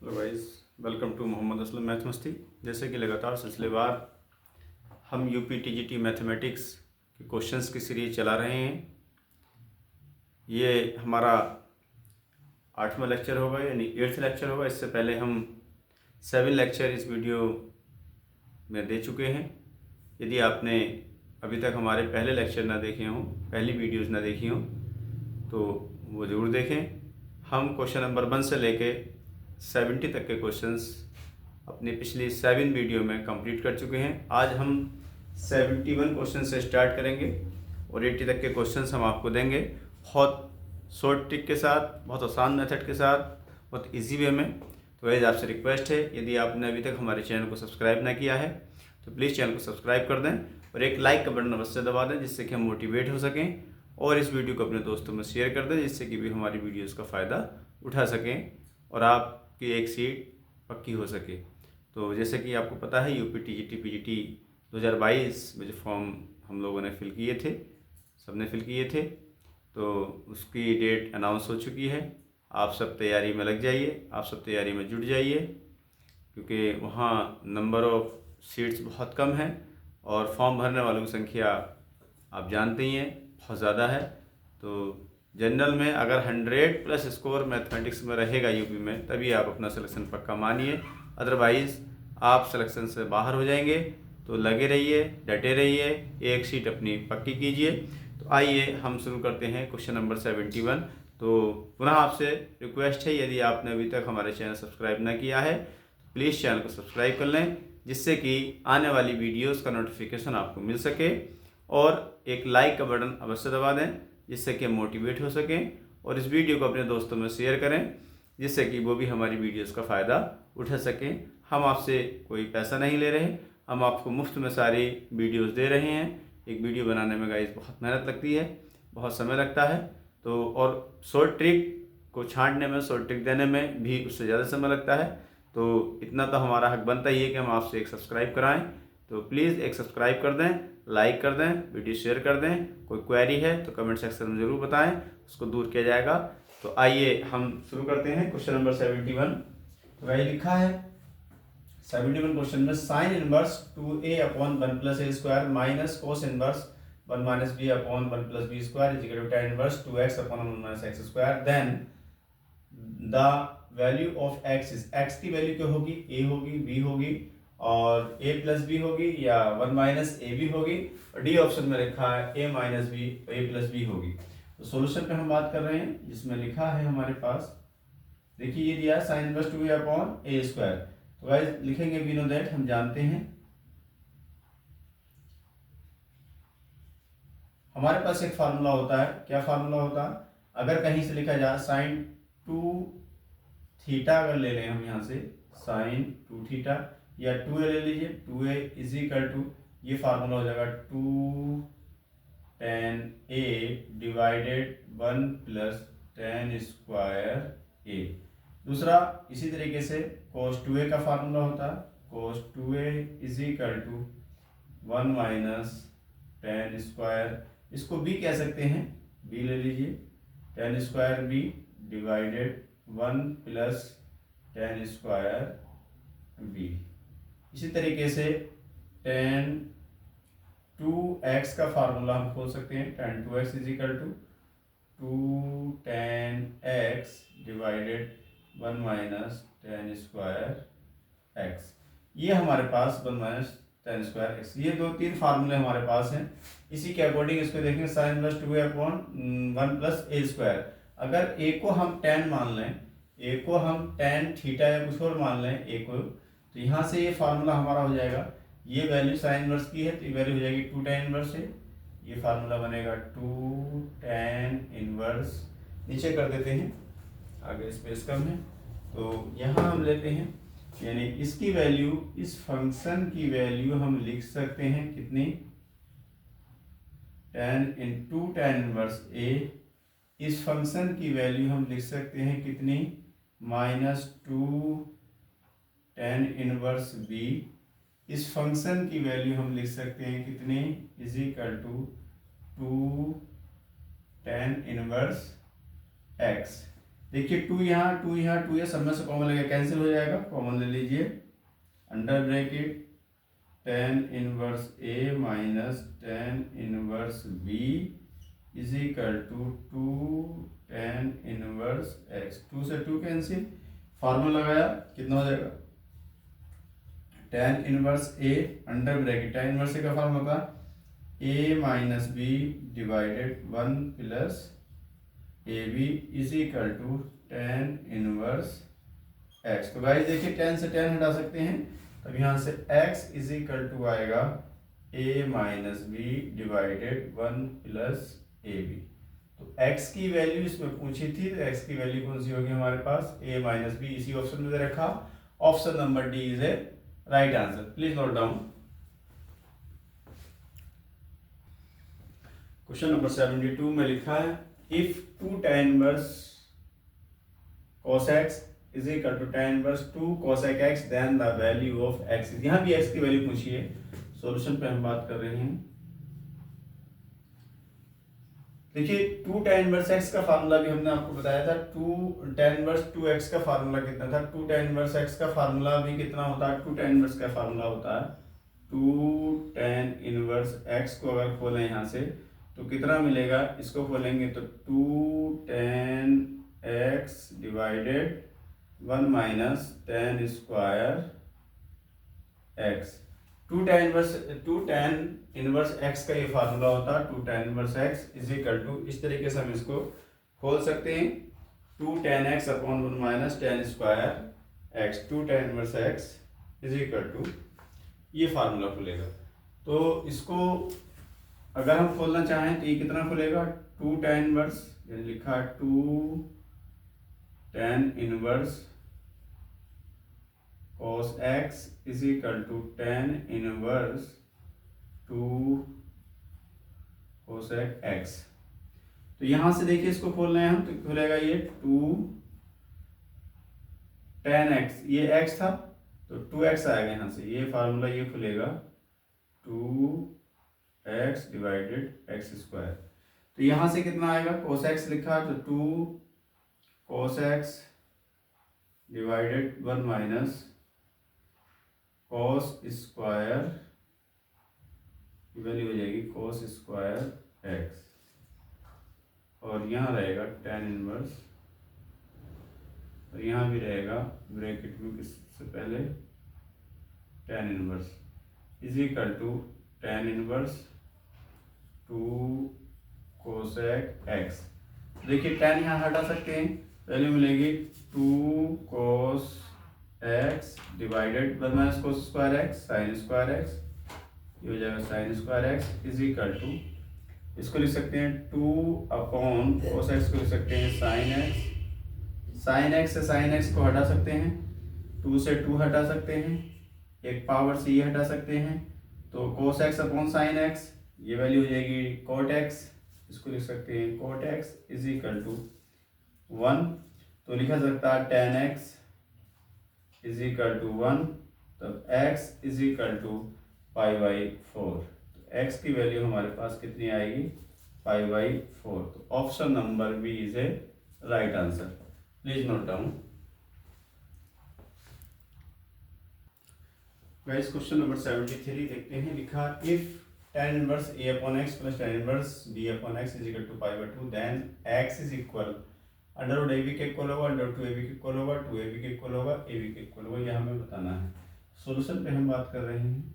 Hello guys, welcome to Mohammad Aslam math Masti. जैसे कि लगातार सिलसिलेवार हम यूपी टीजीटी मैथमेटिक्स के क्वेश्चंस की सीरीज चला रहे हैं। ये हमारा 8वां लेक्चर होगा, यानी 8th लेक्चर होगा। इससे पहले हम 7 लेक्चर इस वीडियो में दे चुके हैं। यदि आपने अभी तक हमारे पहले लेक्चर ना देखे हों, पहली वीडियोज़ ना देखी हों, तो वो ज़रूर देखें। हम क्वेश्चन नंबर 1 से लेके 70 तक के क्वेश्चंस अपनी पिछली 7 वीडियो में कंप्लीट कर चुके हैं। आज हम 71 क्वेश्चन से स्टार्ट करेंगे और 80 तक के क्वेश्चंस हम आपको देंगे, बहुत शॉर्ट ट्रिक के साथ, बहुत आसान मेथड के साथ, बहुत इजी वे में। तो वैसे आपसे रिक्वेस्ट है, यदि आपने अभी तक हमारे चैनल को सब्सक्राइब ना किया है तो प्लीज़ चैनल को सब्सक्राइब कर दें और एक लाइक का बटन अवश्य दबा दें, जिससे कि हम मोटिवेट हो सकें, और इस वीडियो को अपने दोस्तों में शेयर कर दें, जिससे कि भी हमारी वीडियोस का फ़ायदा उठा सकें और आपकी एक सीट पक्की हो सके। तो जैसे कि आपको पता है, यूपी टीजीटी पीजीटी 2022 में जो फॉर्म हम लोगों ने फिल किए थे, सबने फिल किए थे, तो उसकी डेट अनाउंस हो चुकी है। आप सब तैयारी में लग जाइए, आप सब तैयारी में जुट जाइए, क्योंकि वहाँ नंबर ऑफ़ सीट्स बहुत कम है और फॉर्म भरने वालों की संख्या आप जानते ही हैं बहुत ज़्यादा है। तो जनरल में अगर 100+ स्कोर मैथमेटिक्स में रहेगा यूपी में, तभी आप अपना सिलेक्शन पक्का मानिए, अदरवाइज़ आप सिलेक्शन से बाहर हो जाएंगे। तो लगे रहिए, डटे रहिए, एक सीट अपनी पक्की कीजिए। तो आइए हम शुरू करते हैं क्वेश्चन नंबर 71। तो पुनः आपसे रिक्वेस्ट है, यदि आपने अभी तक हमारे चैनल सब्सक्राइब ना किया है तो प्लीज़ चैनल को सब्सक्राइब कर लें, जिससे कि आने वाली वीडियोस का नोटिफिकेशन आपको मिल सके, और एक लाइक का बटन अवश्य दबा दें, जिससे कि हम मोटिवेट हो सकें, और इस वीडियो को अपने दोस्तों में शेयर करें, जिससे कि वो भी हमारी वीडियोस का फ़ायदा उठा सकें। हम आपसे कोई पैसा नहीं ले रहे, हम आपको मुफ्त में सारी वीडियोस दे रहे हैं। एक वीडियो बनाने में गाइस बहुत मेहनत लगती है, बहुत समय लगता है, तो और शॉर्ट ट्रिक को छांटने में, शॉर्ट ट्रिक देने में भी उससे ज़्यादा समय लगता है। तो इतना तो हमारा हक बनता ही है कि हम आपसे एक सब्सक्राइब कराएं। तो प्लीज़ एक सब्सक्राइब कर दें, लाइक कर दें, वीडियो शेयर कर दें। कोई क्वेरी है तो कमेंट सेक्शन में ज़रूर बताएं, उसको दूर किया जाएगा। तो आइए हम शुरू करते हैं क्वेश्चन नंबर 71। तो वही लिखा है 71 क्वेश्चन में, sine inverse 2a/1 + a² minus cos inverse 1 - b/1 + b² is tan inverse 2x/1 - x²। Then the value of x is, x की वैल्यू क्या होगी, a होगी, b होगी और a + b होगी, या 1 - ab होगी, और डी ऑप्शन में लिखा है a - b, a + b होगी। तो सॉल्यूशन पे हम बात कर रहे हैं, जिसमें लिखा है हमारे पास, देखिए ये दिया साइन इनवर्स 2a/a²। तो गाइस लिखेंगे वी नो दैट, हम जानते हैं, हमारे पास एक फार्मूला होता है। क्या फार्मूला होता है, अगर कहीं से लिखा जाए साइन 2θ, अगर ले लें हम यहाँ से साइन 2θ, या 2a ले लीजिए, 2a = ये फार्मूला हो जाएगा 2 tan a divided 1 + tan² a। दूसरा इसी तरीके से cos 2a का फार्मूला होता है, cos 2a = 1 - tan²। इसको b कह सकते हैं, b ले लीजिए, tan² b divided 1 + tan² b। इसी तरीके से tan 2x का फार्मूला हम खोल सकते हैं, tan 2x = 2 tan x divided 1 - tan² x। ये हमारे पास 1 - tan² x, ये 2-3 फार्मूले हमारे पास हैं। इसी के अकॉर्डिंग इसको देखेंगे, साइन इनवर्स 2a/1 + a²। अगर a को हम tan मान लें, a को हम tan θ या कुछ और मान लें a को, तो यहाँ से ये फार्मूला हमारा हो जाएगा, ये वैल्यू साइन इनवर्स की है तो ये वैल्यू हो जाएगी 2 tan इनवर्स है, ये फार्मूला बनेगा 2 tan इनवर्स। नीचे कर देते हैं, आगे स्पेस कम है, तो यहाँ हम लेते हैं, यानी इसकी वैल्यू, इस फंक्शन की वैल्यू हम लिख सकते हैं कितनी, tan इनवर्स a। इस फंक्शन की वैल्यू हम लिख सकते हैं कितनी, -2 tan इनवर्स b। इस फंक्शन की वैल्यू हम लिख सकते हैं कितनी, = 2 tan इनवर्स x। देखिए 2 यहाँ 2 यहाँ 2 ये सब में से कॉमन लगेगा, कैंसिल हो जाएगा, कॉमन ले लीजिए। Under bracket tan inverse A minus tan inverse B is equal to 2 tan inverse X. 2 से 2 कैंसिल, फार्मूला लगाया, कितना हो जाएगा tan inverse A under bracket tan inverse A का फार्मूला था A minus B divided 1 plus A B is equal to tan inverse X. तो guys देखिए tan से tan हटा सकते हैं, तब यहाँ से x इज इक्वल टू आएगा a minus B divided 1 plus A B. तो x की वैल्यू इसमें पूछी थी, तो x की वैल्यू कौन सी होगी हमारे पास, a माइनस बी, इसी ऑप्शन में दे रखा। Option number D is a right answer. Please note down. Question number 72 में लिखा है if 2 tan inverse cos x is equal to tan inverse 2 cosec x then the value of x। यहाँ भी x की value पूछी है, solution पे हम बात कर रहे हैं। देखिए 2 tan इनवर्स x का फार्मूला भी हमने आपको बताया था, 2 tan इनवर्स 2x का फार्मूला कितना था, 2 tan इनवर्स x का फार्मूला भी कितना होता है, 2 tan इनवर्स का फार्मूला होता है 2 tan इनवर्स x को अगर खोलें यहाँ से तो कितना मिलेगा, इसको खोलेंगे तो 2 tan x divided 1 minus tan square x। 2 tan inverse x का ये फार्मूला होता है 2 tan inverse x is equal to, इस तरीके से हम इसको खोल सकते हैं 2 tan x upon 1 minus tan square x। 2 tan inverse x is equal to ये फार्मूला खुलेगा। तो इसको अगर हम खोलना चाहें तो ये कितना खुलेगा, 2 tan इनवर्स, लिखा 2 tan inverse cos x is equal to tan inverse 2 cosec x। तो यहां से देखिए इसको खोल रहे हैं हम, तो खुलेगा ये 2 tan x, ये x था तो 2x आएगा यहाँ से, ये फार्मूला ये खुलेगा 2x डिवाइडेड x स्क्वायर। तो यहाँ से कितना आएगा, cos x लिखा तो 2 cos x divided 1 minus cos square की वैल्यू हो जाएगी cos स्क्वायर x, और यहाँ रहेगा tan इनवर्स, और यहाँ भी रहेगा ब्रैकेट में किससे पहले tan inverse is equal to tan inverse 2 cosec x। देखिए tan यहाँ हटा सकते हैं, वैल्यू मिलेगी 2 cos x divided 1 minus cos square x sin square x, ये हो जाएगा sin square x is equal to, इसको लिख सकते हैं 2 अपॉन cos x को लिख सकते हैं sin x। sin x से sin x को हटा सकते हैं, 2 से 2 हटा सकते हैं, एक पावर से ये हटा सकते हैं, तो cos x upon sin x ये वैल्यू हो जाएगी cot x, इसको लिख सकते हैं cot x is equal to 1। तो लिखा सकता है tan x is equal to 1, तब x इज इक्वल टू π/4। तो x की वैल्यू हमारे पास कितनी आएगी, π/4। तो option number B is a right answer. Please note down. Guys question number 73 देखते हैं, लिखा if tan inverse a upon x plus tan inverse b upon x is equal to π/2 then x is equal under root ab के इक्वल होगा, under root 2ab के इक्वल होगा, 2ab के इक्वल होगा, ab के इक्वल होगा, यह हमें बताना है। सॉल्यूशन पे हम बात कर रहे हैं।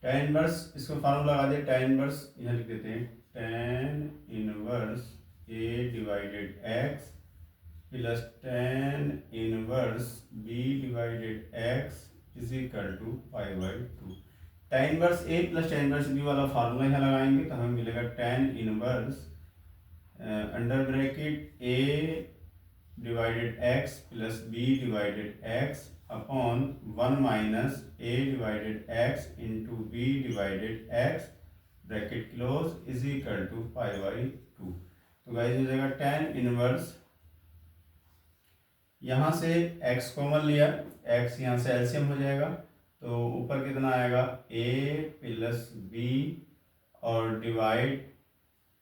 tan इनवर्स, इसको फार्मूला लगा दिया, tan इनवर्स यहाँ लिख देते हैं tan inverse a divided x plus tan inverse b divided x is equal to π/2। tan inverse a plus tan inverse b वाला फार्मूला यहाँ लगाएंगे तो हमें मिलेगा tan inverse under bracket a divided x plus b divided x upon 1 minus a divided x into b divided x bracket close is equal to π/2। तो guys हो जाएगा tan inverse, यहाँ से x कॉमन लिया, x यहाँ से LCM हो जाएगा, तो ऊपर कितना आएगा a प्लस b और डिवाइड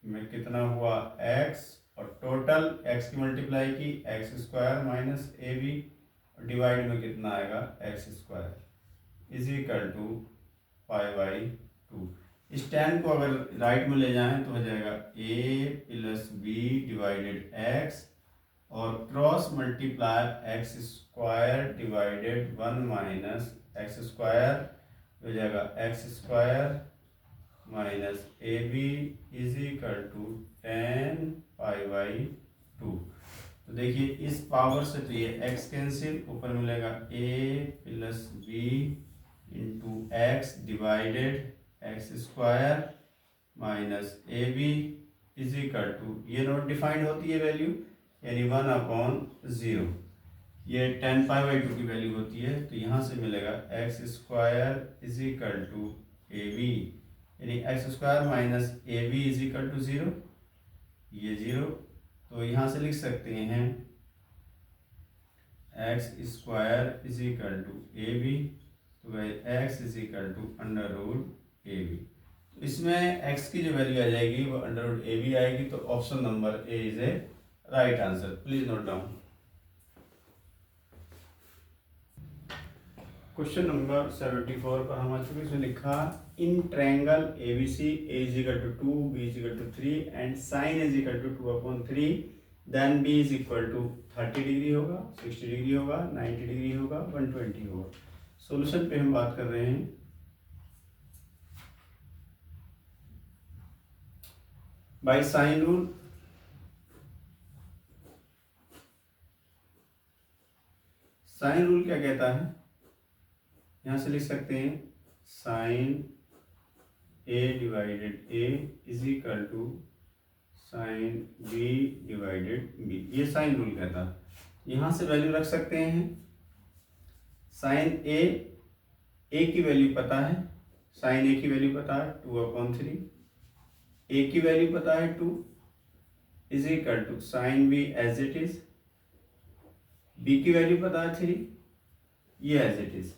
में कितना हुआ x और टोटल एक्स की मल्टीप्लाई की एक्स स्क्वायर माइनस ए बी, डिवाइड में कितना आएगा X square is equal to pi by 2। इस टेन को अगर राइट में ले जाएं तो हो जाएगा A plus B divided X और cross multiply X square divided 1 minus X square हो जाएगा X square minus A B is equal to 10 pi by 2। तो देखिए इस पावर से तो ये x कैंसिल, ऊपर मिलेगा a plus B into X divided X square minus A B is equal to, ये नोट डिफाइंड होती है वैल्यू यानी 1/0, ये 10 पाई बाई 2 की वैल्यू होती है। तो यहाँ से मिलेगा x square is equal to a b यानी x square minus A B is equal to 0, ये 0। तो यहाँ से लिख सकते हैं x square is equal to a B, तो वही x is equal to under root a B. तो इसमें एक्स की जो वैल्यू आ जाएगी वो अंडर रूट ए बी आएगी। तो option number A is a right answer, please note down. Question number 74 पर हम आ चुके, इसमें लिखा इन triangle ABC A is equal to 2, B is equal to 3 and sin is equal to 2/3, then B is equal to 30 degree होगा, 60 degree होगा, 90 degree होगा, 120 होगा। सॉल्यूशन पे हम बात कर रहे हैं। By sine rule, sine rule क्या कहता है, यहां से लिख सकते हैं sine a divided a is equal to sine b divided b, ये साइन रूल कहता है। यहाँ से वैल्यू रख सकते हैं। साइन a की वैल्यू पता है, साइन a की वैल्यू पता है 2/3, a की वैल्यू पता है 2 is equal to sine b as it is, b की वैल्यू पता है 3, ये एज इट इज।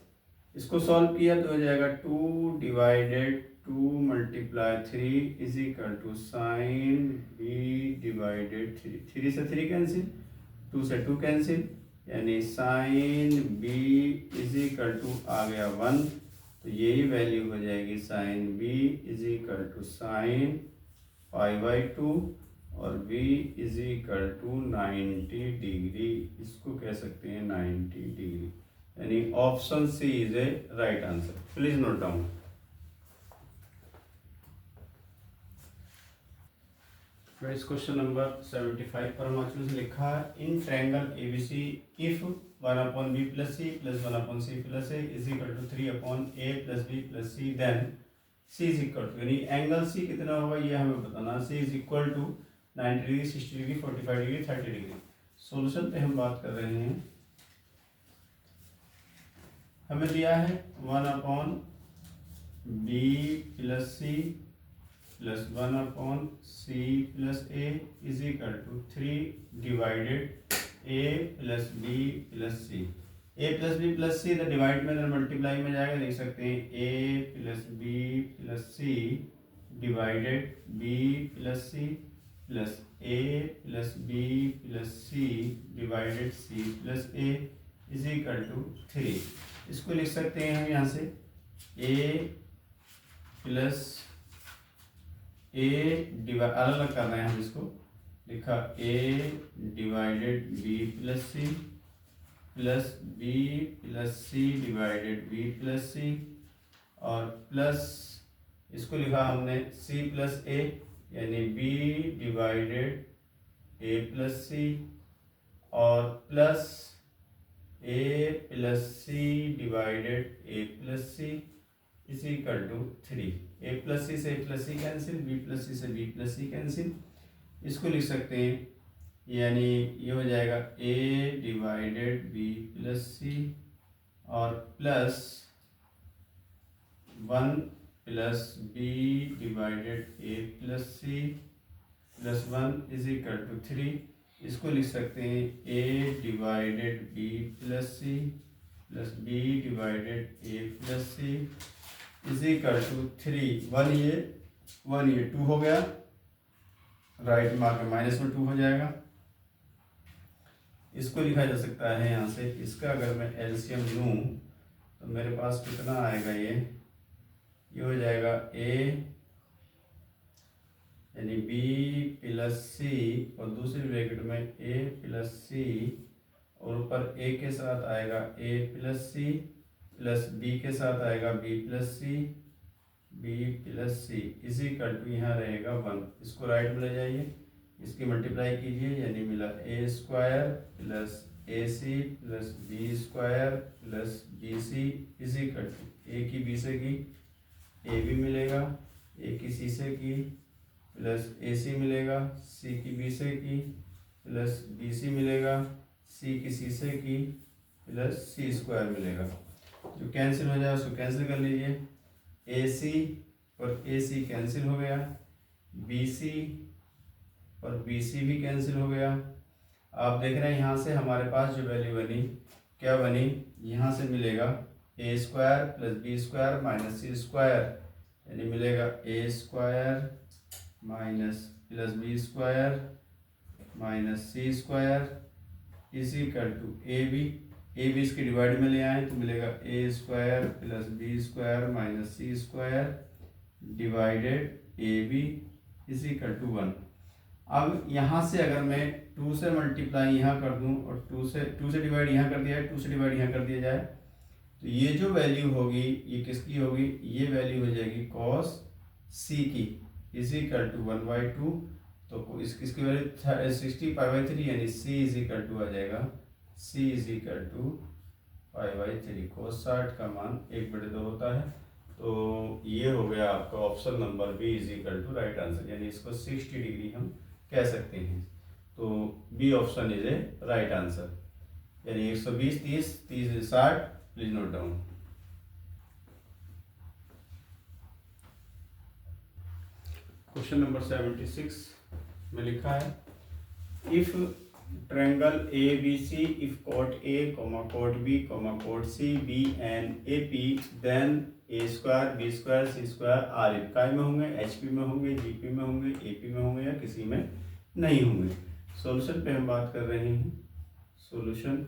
इसको सॉल्व किया तो हो जाएगा 2 divided 2 multiply 3 is equal to sine b divided 3, 3 से 3 कैंसिल, 2 से 2 कैंसिल, यानी sine b is equal to आ गया 1। तो यही वैल्यू हो जाएगी sine b is equal to sine pi by 2 और b is equal to 90 degree, इसको कह सकते हैं 90 डिग्री, यानी option C is a right answer, please note down. Friends question number 75 पर हम लिखा है in triangle ABC if 1/b plus c plus 1/c plus a is equal to 3/a plus b plus c, then c is equal to, यानी angle c कितना होगा ये हमें बताना। c is equal to 90 degree, 60 degree, 45 degree, 30 degree. Solution पे हम बात कर रहे हैं। हमें दिया है 1/b plus c plus 1/c plus a is equal to 3 divided a plus b plus c। a plus b plus c तो डिवाइड में मल्टीप्लाई में जाएगा, देख सकते हैं a plus b plus c divided b plus c plus a plus b plus c divided c plus a is equal to 3। इसको लिख सकते हैं हम यहाँ से a प्लस a डिवाइड, अलग अलग कर रहे हैं हम इसको, लिखा a divided b plus c plus b plus c divided b plus c और प्लस इसको लिखा हमने c प्लस a यानी b divided a plus c और plus a plus c divided a plus c is equal to 3। a plus c से a plus c cancel, b plus c से b plus c cancel. इसको लिख सकते हैं यानी ये हो जाएगा a divided b plus C और plus 1 plus b divided a plus C plus 1 is equal to 3। इसको लिख सकते हैं a divided b plus C plus b divided a plus C is equal to 3। 1 ये 2 हो गया राइट में आकर माइनस में 2 हो जाएगा। इसको लिखा जा सकता है यहाँ से, इसका अगर मैं एलसीएम लूँ तो मेरे पास कितना आएगा, ये हो जाएगा ए यानी बी प्लस सी और दूसरी ब्रैकेट में ए प्लस सी और ऊपर ए के साथ आएगा ए प्लस सी प्लस बी के साथ आएगा बी प्लस सी इसी का टू यहाँ रहेगा 1। इसको राइट में ले जाइए, इसकी मल्टीप्लाई कीजिए यानी मिला a square plus a c plus b square plus b c इसी का टू ए की बी से की ए बी मिलेगा, ए की सी से की प्लस ए सी मिलेगा, सी की बी से की प्लस बी सी मिलेगा, सी की सी से की प्लस सी स्क्वायर मिलेगा। जो कैंसिल हो जाए उसको कैंसिल कर लीजिए, ए सी और ए सी कैंसिल हो गया, बी सी और बी सी भी कैंसिल हो गया। आप देख रहे हैं यहाँ से हमारे पास जो वैल्यू बनी, क्या बनी, यहाँ से मिलेगा a square plus b square minus c square यानी मिलेगा a square minus plus b square minus c square इसी इक्वल टू ए बी इसके डिवाइड में ले आए तो मिलेगा a square plus b square minus c square divided a b इसी इक्वल टू 1। अब यहाँ से अगर मैं 2 से मल्टीप्लाई यहाँ कर दूँ और 2 से डिवाइड यहाँ कर दिया है, 2 से डिवाइड यहाँ कर दिया जाए तो ये जो वैल्यू होगी ये किसकी होगी, ये वैल्यू हो जाएगी कॉस सी की इज इक्वल टू 1/2। तो इसकी वैल्यू 60π/3 यानी सी इज इक्वल टू आ जाएगा सी इज इक्वल टू π/3। cos 60 का मान 1/2 होता है। तो ये हो गया आपका option number B is equal to right answer, यानी इसको 60 डिग्री हम कह सकते हैं। तो B option is a right answer, यानी 120 30 30 60। Please note down. Question number 76 में लिखा है if triangle A B C if cot A cot B cot C B and A P then A square B square C square are in काय में होंगे, H P में होंगे, G P में होंगे, ए पी में होंगे या किसी में नहीं होंगे। सॉल्यूशन पे हम बात कर रहे हैं। सॉल्यूशन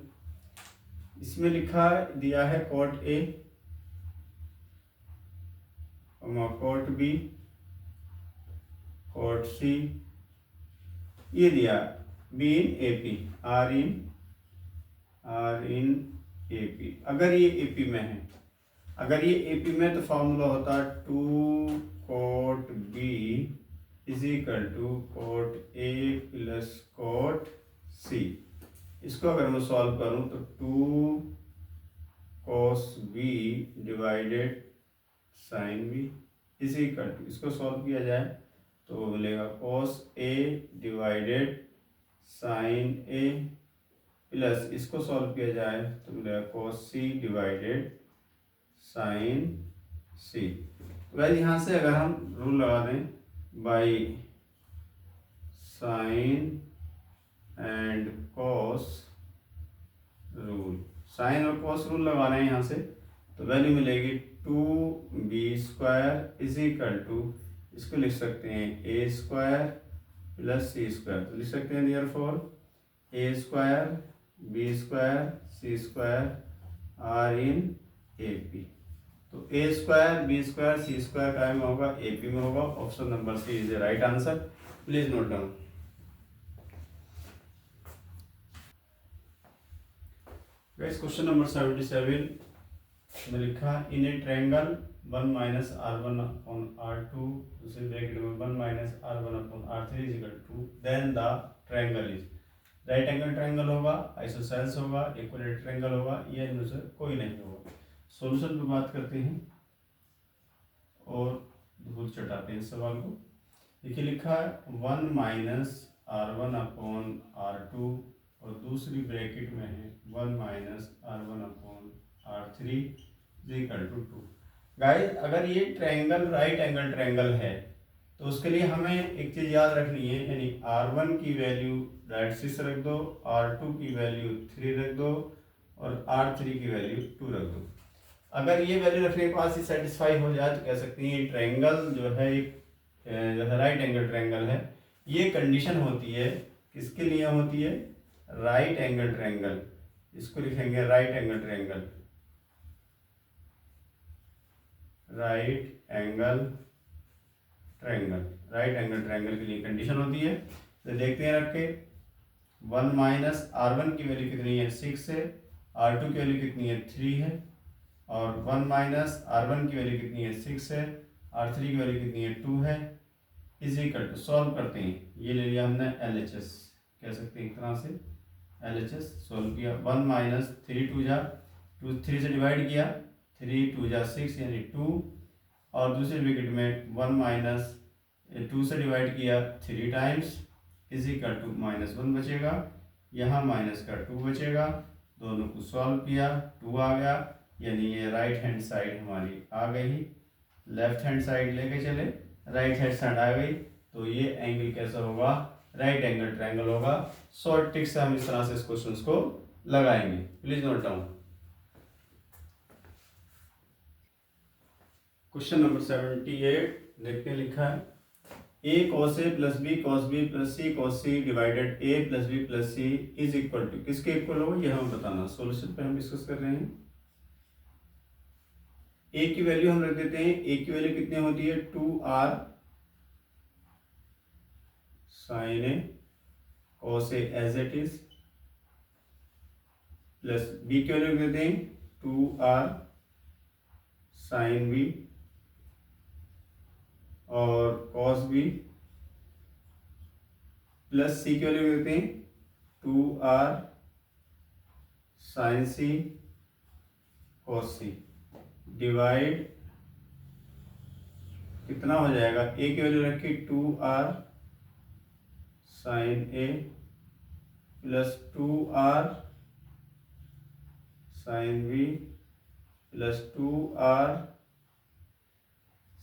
इसमें लिखा दिया है cot A cot B cot C, ये दिया B in A P are in A P. अगर ये ए पी में है, अगर ये ए पी में तो फॉर्मूला होता 2 cot B is equal to cot A plus cot C. इसको अगर मैं सॉल्व करूं तो 2 cos b divided sine B is equal to, इसको सॉल्व किया जाए तो मिलेगा cos a divided sine a plus इसको सॉल्व किया जाए तो मिलेगा cos c divided sine c। Well यहाँ से अगर हम रूल लगा दें by sine and cos rule, sine और कॉस रूल लगा रहे हैं यहाँ से तो वैल्यू मिलेगी 2b square is equal to, इसको लिख सकते हैं a square plus c square. तो लिख सकते हैं therefore a square B square C square are in A P. तो a square B square C square काय में होगा, ए पी में होगा। Option number C is a right answer. Please note down. Question number 77 में लिखा in a triangle 1 minus r1 upon r2 दूसरे bracket में 1 minus r1 upon r3 is equal to then the triangle is right angle triangle होगा, isosceles होगा, equilateral triangle होगा, ये इनमें से कोई नहीं होगा। सॉल्यूशन पे बात करते हैं और भूल चटाते हैं इस सवाल को। देखिए लिखा है 1 माइनस r1 अपॉन r2 और दूसरी ब्रैकेट में है 1 minus r1 upon r3 is equal to 2। Guys अगर ये ट्रायंगल राइट एंगल ट्रायंगल है तो उसके लिए हमें एक चीज़ याद रखनी है, यानी r1 की वैल्यू राइट साइड से रख दो, r2 की वैल्यू 3 रख दो और r3 की वैल्यू 2 रख दो। अगर ये वैल्यू रखने के पास ही सेटिस्फाई हो जाए तो कह सकते हैं ये ट्रायंगल जो है राइट एंगल ट्रायंगल है। ये कंडीशन होती है, किसके लिए होती है? Right angle triangle. इसको लिखेंगे right angle triangle, right angle triangle. Right angle triangle के लिए कंडीशन होती है। तो देखते हैं रख के, 1 माइनस R1 की वैल्यू कितनी है? 6 है। R2 की वैल्यू कितनी है? 3 है। और 1 माइनस R1 की वैल्यू कितनी है? 6 है। R3 की वैल्यू कितनी है? 2 है। इज इक्वल टू, सॉल्व करते हैं, ये ले लिया हमने LHS, कह सकते हैं एक तरह से LHS। सॉल्व किया, 1 माइनस 3 2 जा 2, 3 से डिवाइड किया, 3 2 जा 6 यानी 2। और दूसरे ब्रैकेट में 1 माइनस 2 से डिवाइड किया 3 टाइम्स, इज इक्वल टू -1 बचेगा। यहाँ माइनस का 2 बचेगा। दोनों को सॉल्व किया, 2 आ गया, यानी ये राइट हैंड साइड हमारी आ गई। लेफ्ट हैंड साइड लेके चले, राइट हैंड साइड आ गई, तो ये एंगल कैसा होगा? राइट एंगल ट्रायंगल होगा। शॉर्ट ट्रिक से हम इस तरह से इस क्वेश्चन को लगाएंगे, please note down. Question number 78 देखते हैं, लिखा है a cos a plus b cos b plus c cos c divided a plus b plus c is equal to, किसके इक्वल होगा यह हमें बताना। सॉल्यूशन पे हम डिस्कस कर रहे हैं। a की वैल्यू हम रख देते हैं, a की वैल्यू कितनी होती है? 2r sin a cos a as it is, plus b की वैल्यू रख देते हैं 2r sin b और cos b, प्लस c की वैल्यू देते हैं 2r sin c cos c, divide कितना हो जाएगा? a की वैल्यू रखी 2r sin a plus 2r sin b plus 2r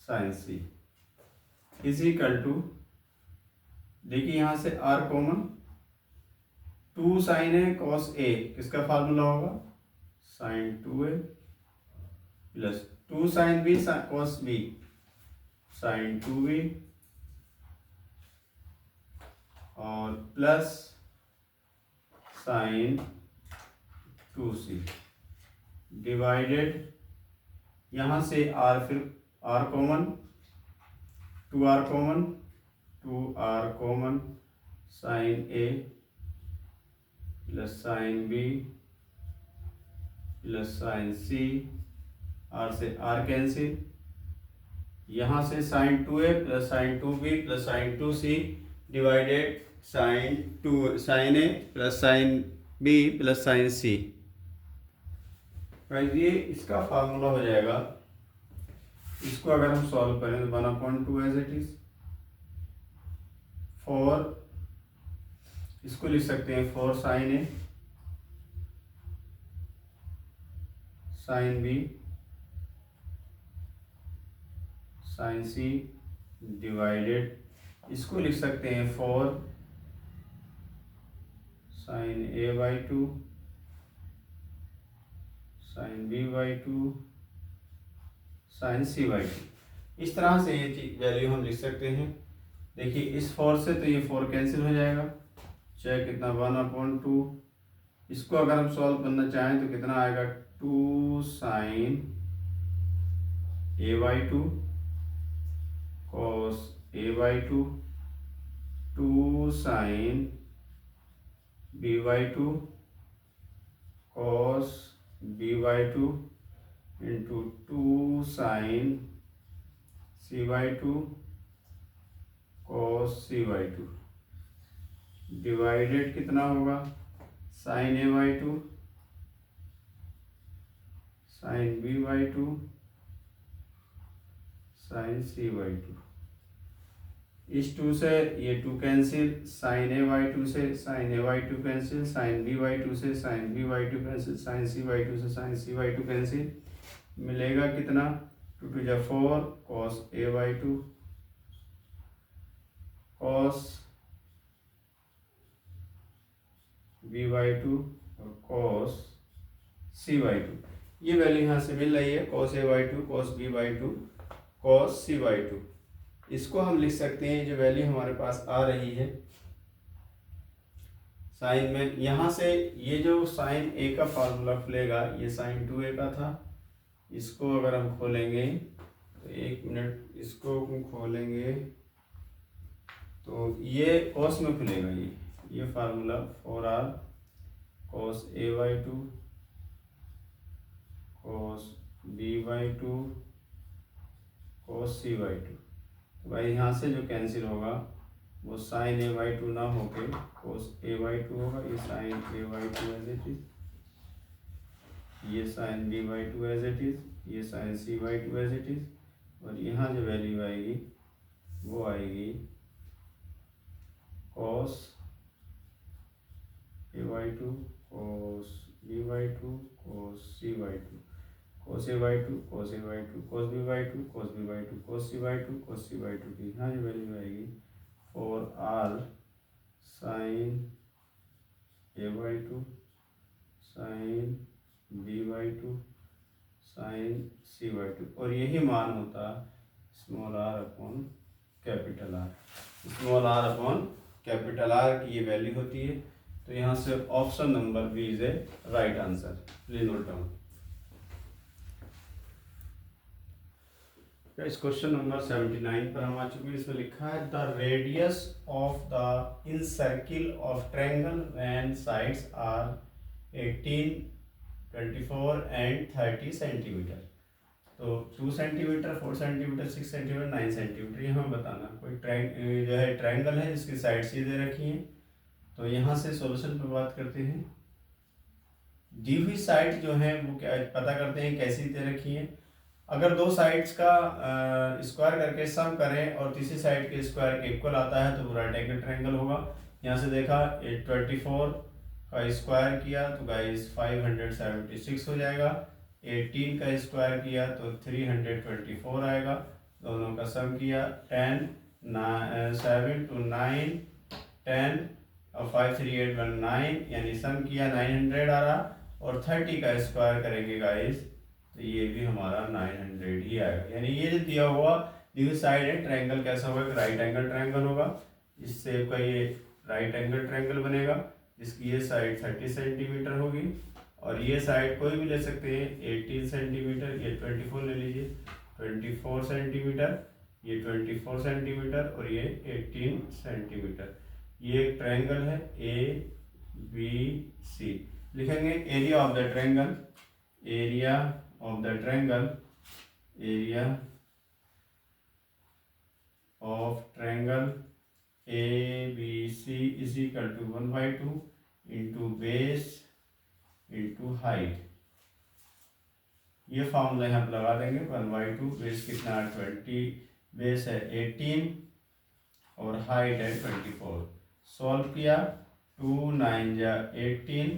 sin c is equal to, देखिए यहां से r common, 2 sin a cos a, किसका फार्मूला होगा? sin 2a plus 2 sin b cos b sin 2b और plus sin 2c, divided यहां से r, फिर r common, 2r common, 2r common sin a plus sin b plus sin c, r से r cancel, यहाँ से sin 2a plus sin 2b plus sin 2c divided sin a plus sin b plus sin c। ये इसका formula हो जाएगा। इसको अगर हम सॉल्व करें तो 1/2 एज इट इज, 4, इसको लिख सकते हैं 4 sin a sin b sin c divided, इसको लिख सकते हैं 4 sin a/2 sin b/2 sin c/2। इस तरह से ये वैल्यू हम लिख सकते हैं। देखिए इस 4 से तो ये 4 कैंसिल हो जाएगा, चाहे कितना 1/2। इसको अगर हम सॉल्व करना चाहें तो कितना आएगा? 2 sin a/2 cos a/2, 2 sin b/2 cos b/2 into 2 sin c/2 cos c/2 divided कितना होगा? sin a/2 sin b/2 sin c/2। इस 2 से ये 2 कैंसिल, sin a/2 से sin a/2 cancel, sin b/2 से sin b/2 cancel, sin c/2 से sin c/2 cancel, मिलेगा कितना? 2 2 जा 4 cos a/2 cos b/2 और cos c/2। ये वैल्यू यहाँ से मिल रही है, cos a/2 cos b/2 cos c/2। इसको हम लिख सकते हैं, जो वैल्यू हमारे पास आ रही है साइन में, यहाँ से ये जो साइन ए का फार्मूला खुलेगा, ये साइन 2a का था, इसको अगर हम खोलेंगे तो 1 मिनट, इसको हम खोलेंगे तो ये कॉस में खुलेगा, ये formula 4r cos a/2 cos b/2 cos c/2। तो भाई यहाँ से जो कैंसिल होगा वो साइन a/2 ना होके cos a/2 होगा, ये sine a/2 as it is, ये sine b/2 as it is, ये sine c/2 as it is, और यहाँ जो वैल्यू आएगी वो आएगी cos a/2 cos b/2 cos c/2 cos a/2 cos a/2 cos b/2 cos b/2 cos c/2 cos c/2 की यहाँ जो वैल्यू आएगी 4r sin a/2 sin b/2 sin c/2, और यही मान होता small r upon capital R। Small r upon capital R की ये वैल्यू होती है। तो यहाँ से option number B is a right answer. Please note down. इस क्वेश्चन नंबर 79 पर हम आ चुके हैं। इसमें लिखा है the radius of the incircle of triangle when sides are 18, 24 and 30 centimetre. तो 2 सेंटीमीटर, 4 सेंटीमीटर, 6 सेंटीमीटर, 9 सेंटीमीटर, ये हमें बताना। कोई जो है ट्रायंगल है जिसकी साइड्स ये दे रखी हैं। तो यहाँ से सॉल्यूशन पर बात करते हैं। दी हुई साइड जो है वो क्या पता करते हैं कैसी दे रखी है। अगर दो साइड्स का स्क्वायर करके सम करें और तीसरी साइड के स्क्वायर के इक्वल आता है तो वो राइट एंगल ट्रायंगल होगा। यहाँ से देखा 24 का स्क्वायर किया तो गाइस 576 हो जाएगा। 18 का स्क्वायर किया तो 324 आएगा। दोनों का सम किया 10 7 to 9 10 और 5 3 8 1 9, यानी सम किया 900 आ रहा। और 30 का स्क्वायर करेंगे गाइस तो ये भी हमारा 900 ही आएगा। यानी ये जो दिया हुआ दी साइड है ट्रायंगल कैसा होगा, राइट एंगल ट्रायंगल होगा। इससे का ये राइट एंगल ट्रायंगल बनेगा जिसकी ये साइड 30 सेंटीमीटर होगी और ये साइड कोई भी ले सकते हैं 18 सेंटीमीटर, ये 24 ले लीजिए 24 सेंटीमीटर, ये 24 सेंटीमीटर और ये 18 सेंटीमीटर। ये एक ट्रायंगल है ABC। लिखेंगे area of the triangle, area of the triangle, area of triangle ABC is equal to 1/2 into base into height. ये फॉर्मूला यहाँ पर लगा देंगे 1/2, बेस कितना है 20, बेस है 18 और हाइट है 24। सॉल्व किया 2 9 जा 18,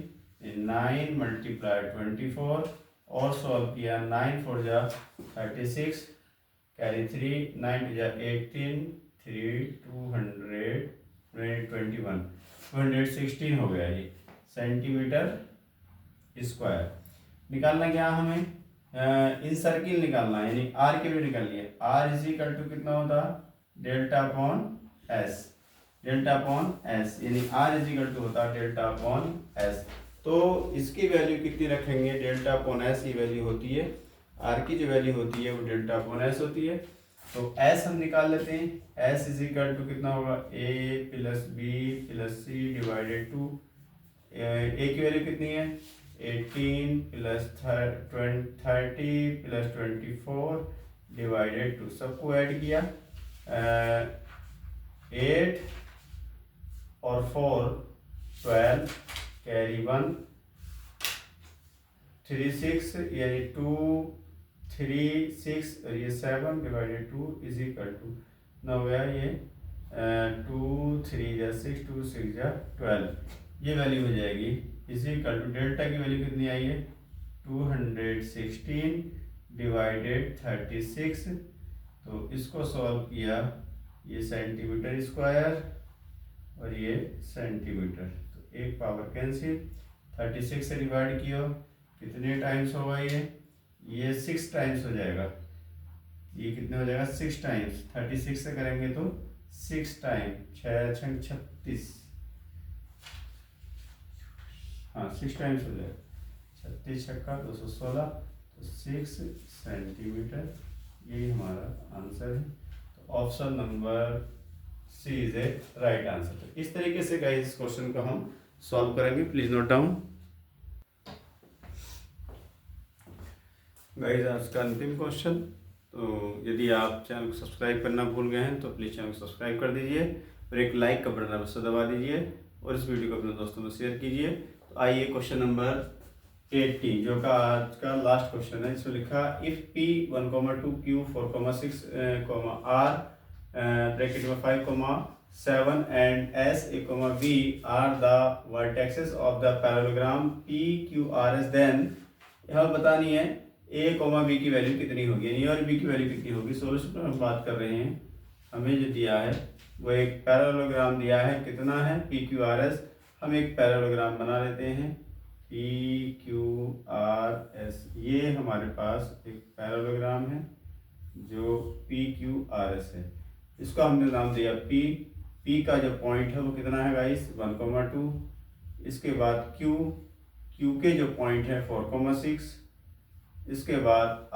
9 मल्टीप्लाई 24 और सॉल्व किया 9 4 जा 36, कैरी 3, 9 2 जा 18, 3 221 216 हो गया ये सेंटीमीटर स्क्वायर। निकालना क्या हमें, इन सर्किल निकालना है, यानी आर के लिए निकालिए। आर इज इक्वल टू कितना होता delta upon S, delta upon S, यानी आर इज इक्वल टू होता डेल्टा अपॉन एस। तो इसकी वैल्यू कितनी रखेंगे, डेल्टा अपॉन एस की वैल्यू होती है, आर की जो वैल्यू होती है वो डेल्टा अपॉन एस होती है। तो एस हम निकाल लेते हैं। एस इज इक्वल टू कितना होगा a plus b plus c divided two, a की वैल्यू कितनी है 18 प्लस 30 प्लस 24 डिवाइडेड टू, सबको ऐड किया 8 और 4 12, कैरी 1 3 6, यानी 2 3 6 और ये 7 डिवाइडेड 2 इज इक्वल टू ना हो गया ये 2 3 जा 6 2 6 जा 12, ये वैल्यू हो जाएगी इज इक्वल टू डेल्टा की वैल्यू कितनी आई है 216 डिवाइडेड 36। तो इसको सॉल्व किया, ये सेंटीमीटर स्क्वायर और ये सेंटीमीटर, तो एक पावर कैंसिल, 36 से डिवाइड किया कितने टाइम्स होगा ये 6 टाइम्स हो जाएगा। ये कितने हो जाएगा 6 टाइम्स, 36 से करेंगे तो 6 टाइम 6 छंग 36, हाँ 6 टाइम्स हो जाएगा, 36 छक्का 216, तो 6 सेंटीमीटर, यही हमारा आंसर है। तो option number C is a right answer. तो इस तरीके से गाइस इस क्वेश्चन को हम सॉल्व करेंगे, प्लीज नोट डाउन। गाइस आज का अंतिम क्वेश्चन, तो यदि आप चैनल को सब्सक्राइब करना भूल गए हैं तो प्लीज़ चैनल को सब्सक्राइब कर दीजिए और एक लाइक का बटन अवश्य दबा दीजिए और इस वीडियो को अपने दोस्तों में शेयर कीजिए। तो आइए क्वेश्चन नंबर 80 जो का आज का लास्ट क्वेश्चन है, इसमें लिखा if P 1,2 Q 4,6 R bracket में 5,7 and S A, B are the vertexes of the parallelogram PQRS, then यह बतानी है A, B की वैल्यू कितनी होगी, यानी और B की वैल्यू कितनी होगी। सोल्यूशन पर हम बात कर रहे हैं, हमें जो दिया है वो एक पैरेललोग्राम दिया है, कितना है PQRS। हम एक पैरेललोग्राम बना लेते हैं PQRS, ये हमारे पास एक पैरेललोग्राम है जो PQRS है, इसको हमने नाम दिया P का जो पॉइंट है वो कितना है गाइस 1,2, इसके बाद Q के जो पॉइंट है 4,6, इसके बाद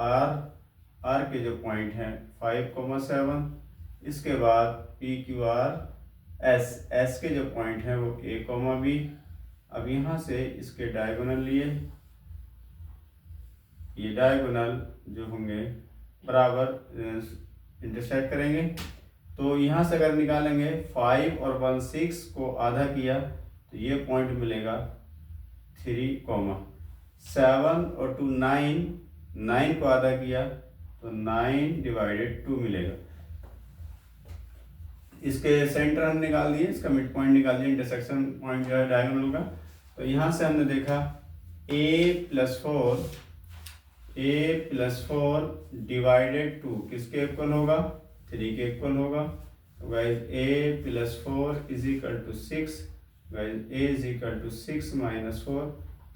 R के जो पॉइंट है 5,7, इसके बाद PQRS के जो पॉइंट है वो A, B। अब यहाँ से इसके डायगोनल लिए, ये डायगोनल जो होंगे बराबर इंटरसेक्ट करेंगे, तो यहाँ से अगर निकालेंगे 5 और 1 6 को आधा किया तो ये पॉइंट मिलेगा 3, 7 और 2 9, 9 को आधा किया तो 9/2 मिलेगा। इसके सेंटर हम निकाल दिए, इसका मिड पॉइंट निकाल दिया, इंटरसेक्शन पॉइंट जो है डायगोनल का। तो यहाँ से हमने देखा a + 4 डिवाइडेड 2 किसके इक्वल होगा 3 के इक्वल होगा। तो गाइस a + 4 = 6, गाइस a = 6 - 4,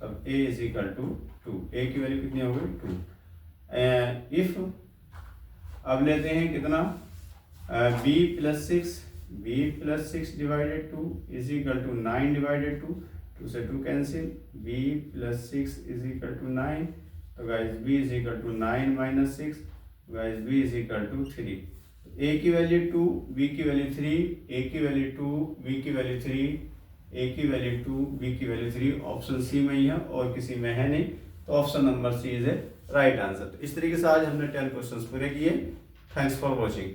तब a = 2, a की वैल्यू कितनी हो गई 2। इफ अब लेते हैं कितना b + 6 डिवाइडेड 2 = 9/2, 2 से 2 कैंसिल, b + 6 = 9, तो guys b = 9 - 6, guys b = 3। a की वैल्यू 2, b की वैल्यू 3, a की वैल्यू 2, b की वैल्यू 3, a की वैल्यू 2, b की वैल्यू 3। ऑप्शन सी में ही है और किसी में है नहीं, तो option number C is a right answer. तो इस तरीके से आज हमने 10 क्वेश्चंस पूरे किए। Thanks for watching.